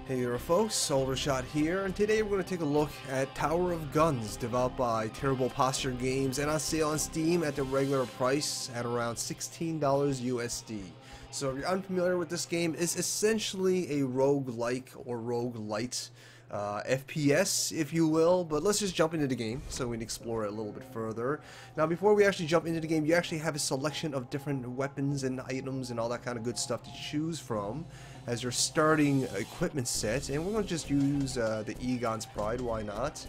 Hey there folks, Solarshot here, and today we're going to take a look at Tower of Guns, developed by Terrible Posture Games and on sale on Steam at the regular price at around $16 USD. So if you're unfamiliar with this game, it's essentially a roguelike or roguelite FPS, if you will, but let's just jump into the game so we can explore it a little bit further. Now before we actually jump into the game, you actually have a selection of different weapons and items and all that kind of good stuff to choose from as your starting equipment set, and we're going to just use the Egon's Pride, why not?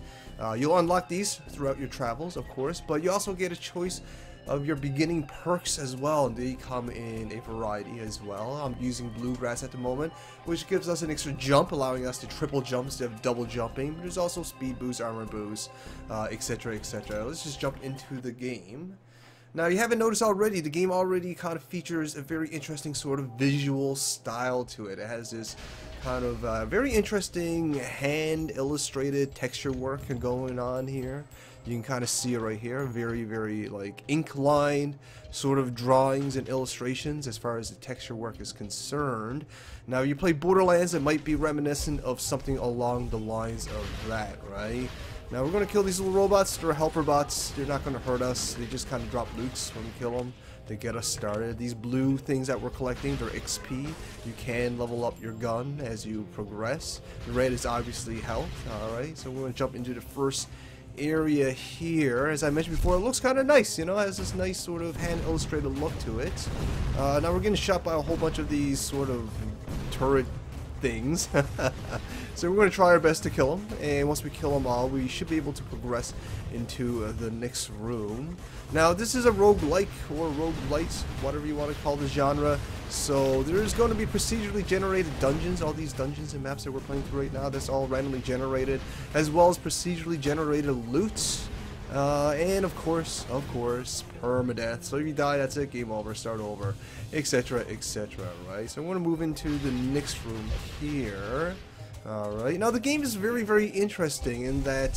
You'll unlock these throughout your travels, of course, but you also get a choice of your beginning perks as well, and they come in a variety as well. I'm using Bluegrass at the moment, which gives us an extra jump, allowing us to triple jump instead of double jumping. There's also speed boost, armor boost, etc, etc. Let's just jump into the game. Now, you haven't noticed already, the game already kind of features a very interesting sort of visual style to it. It has this kind of very interesting hand illustrated texture work going on here. You can kind of see it right here. Very like ink lined sort of drawings and illustrations as far as the texture work is concerned. Now, you play Borderlands, it might be reminiscent of something along the lines of that, right? Now we're going to kill these little robots. They're helper bots. They're not going to hurt us. They just kind of drop loots when we kill them to get us started. These blue things that we're collecting, they're XP. You can level up your gun as you progress. The red is obviously health. Alright, so we're going to jump into the first area here. As I mentioned before, it looks kind of nice, you know, it has this nice sort of hand illustrated look to it. Now we're getting shot by a whole bunch of these sort of turret things. So we're going to try our best to kill them, and once we kill them all, we should be able to progress into the next room. Now, this is a roguelike or roguelite, whatever you want to call the genre. So there's going to be procedurally generated dungeons. All these dungeons and maps that we're playing through right now, that's all randomly generated, as well as procedurally generated loot. And of course, permadeath. So if you die, that's it, game over, start over, etc, etc, right? So I'm going to move into the next room here. Alright, now the game is very interesting in that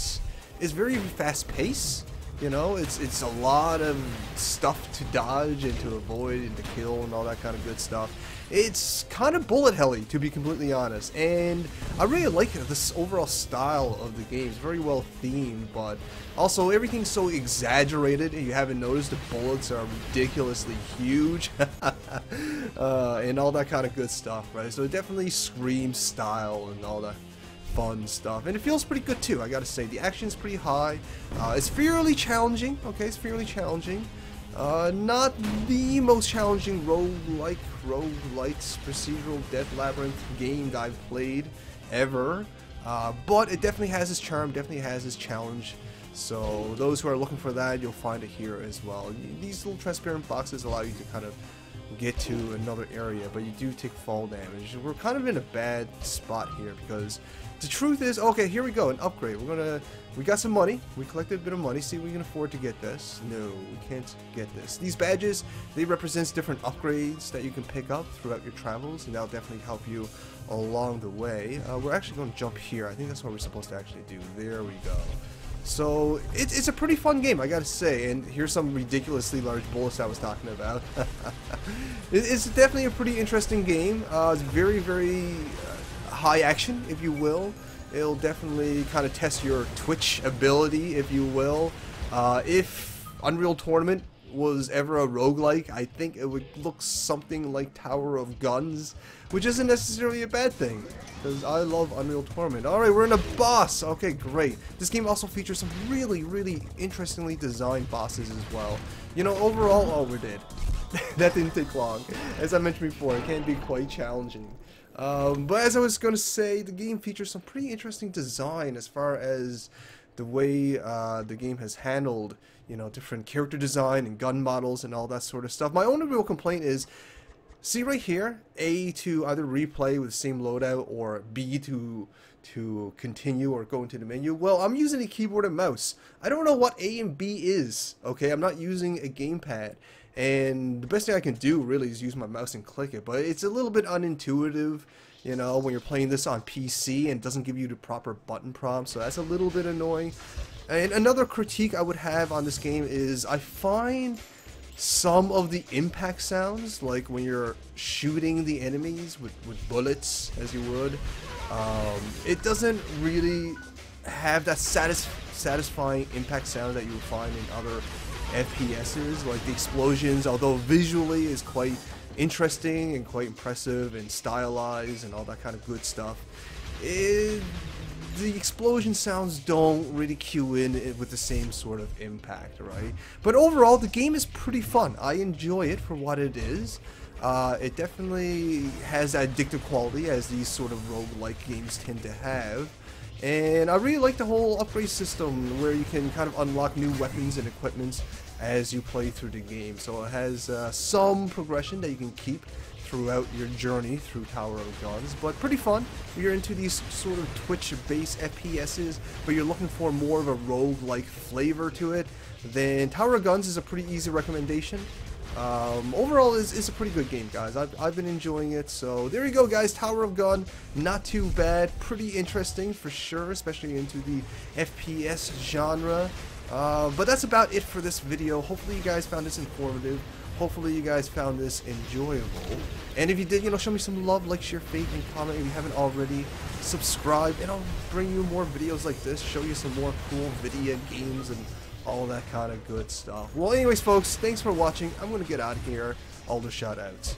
it's very fast paced. You know, it's a lot of stuff to dodge and to avoid and to kill and all that kind of good stuff. It's kind of bullet helly, to be completely honest, and I really like this overall style of the game. It's very well themed, but also everything's so exaggerated. You haven't noticed the bullets are ridiculously huge and all that kind of good stuff, right? So it definitely screams style and all that fun stuff, and it feels pretty good too, I gotta say. The action's pretty high. It's fairly challenging. Okay, it's fairly challenging. Not the most challenging roguelike, procedural death labyrinth game that I've played ever, but it definitely has its charm, definitely has its challenge. So those who are looking for that, you'll find it here as well. These little transparent boxes allow you to kind of get to another area, but you do take fall damage. We're kind of in a bad spot here because the truth is, okay, here we go, an upgrade. We got some money. We collected a bit of money. See if we can afford to get this. No, we can't get this. These badges, they represent different upgrades that you can pick up throughout your travels, and that'll definitely help you along the way. We're actually going to jump here. I think that's what we're supposed to actually do. There we go. So it's a pretty fun game, I gotta say, and here's some ridiculously large bullets I was talking about. It's definitely a pretty interesting game. It's very high action, if you will. It'll definitely kind of test your twitch ability, if you will. If Unreal Tournament was ever a roguelike, I think it would look something like Tower of Guns, which isn't necessarily a bad thing, because I love Unreal Tournament. Alright, we're in a boss! Okay, great. This game also features some really interestingly designed bosses as well. You know, overall, oh, we're dead. That didn't take long. As I mentioned before, it can be quite challenging. But as I was going to say, the game features some pretty interesting design as far as the way the game has handled, you know, different character design and gun models and all that sort of stuff. My only real complaint is, see right here, A to either replay with the same loadout, or B to continue or go into the menu. Well, I'm using a keyboard and mouse. I don't know what A and B is, okay? I'm not using a gamepad. And the best thing I can do really is use my mouse and click it, but it's a little bit unintuitive, you know, when you're playing this on PC and it doesn't give you the proper button prompt, so that's a little bit annoying. And another critique I would have on this game is I find some of the impact sounds, like when you're shooting the enemies with bullets, as you would, it doesn't really have that satisfying impact sound that you would find in other FPSs, like the explosions, although visually is quite interesting and quite impressive and stylized and all that kind of good stuff. The explosion sounds don't really cue in with the same sort of impact, right? But overall, the game is pretty fun. I enjoy it for what it is. It definitely has that addictive quality as these sort of roguelike games tend to have. And I really like the whole upgrade system where you can kind of unlock new weapons and equipments as you play through the game. So it has some progression that you can keep throughout your journey through Tower of Guns, but pretty fun. If you're into these sort of Twitch-based FPSs, but you're looking for more of a roguelike flavor to it, then Tower of Guns is a pretty easy recommendation. Overall, it's a pretty good game, guys. I've been enjoying it. So there you go, guys. Tower of Gun, not too bad. Pretty interesting for sure, especially into the FPS genre. But that's about it for this video. Hopefully you guys found this informative. Hopefully you guys found this enjoyable. And if you did, show me some love, like, share, faith, and comment. If you haven't already, subscribe, and I'll bring you more videos like this, show you some more cool video games and all that kind of good stuff. Well, anyways, folks, thanks for watching. I'm going to get out of here. Aldershot out.